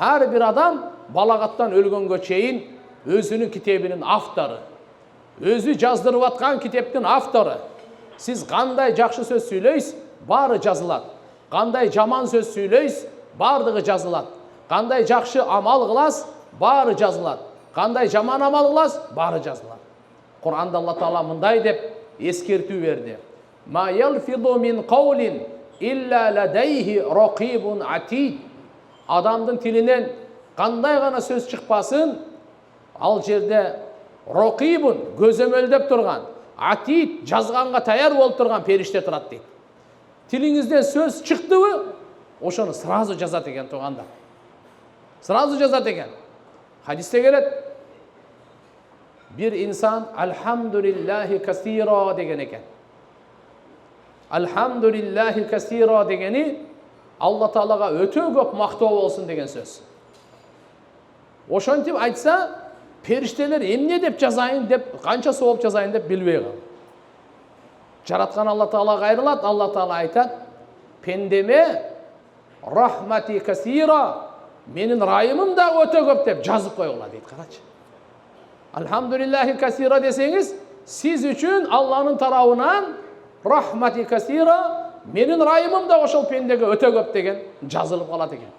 Her bir adam balagаттан өлгөнгө чейин өзүнүн китебинин автору. Өзү жаздырып аткан китептин автору. Siz кандай жакшы сөз сүйлөйсүз, баары жазылат. Кандай жаман сөз сүйлөйсүз, бардыгы жазылат. Кандай жакшы амал кыласыз, баары жазылат. Кандай жаман амал кыласыз, баары жазылат. Кур'анда Алла Таала мындай деп эскертүү берди. Ма ялфиду мин каулин илля ладайхи рақибун атид. Адамдын тилинен кандай гана сөз чыкпасын, ал жерде рақибун көзөмөлдөп турган, атид жазганга таяр болуп турган периште турат дейт. Тилиңизден сөз чыктыбы, ошону сразу жазат экен туугандар. Сразу жазат экен. Хадисте келет. Bir insan elhamdülillahi kasira деген екен. Elhamdülillahi kasira дегени Алла Таалага өтө көп мактоо болсун деген сөз. Ошентип айтса, периштелер эмне деп жазайын деп, канча сооп жазайын деп билбей калат. Жараткан Алла Таалага кайрылат, Алла Таала айтат: "Пендеме рахмати касира, менин райымым да өтө көп" деп жазып койгула дейт. Карачы. Elhamdülillahi kasira desеңиz, siz үчүн Алланын тарабынан рахмати касира, менин райымым да ошол пендеге өтө көп деген жазылып калат экен.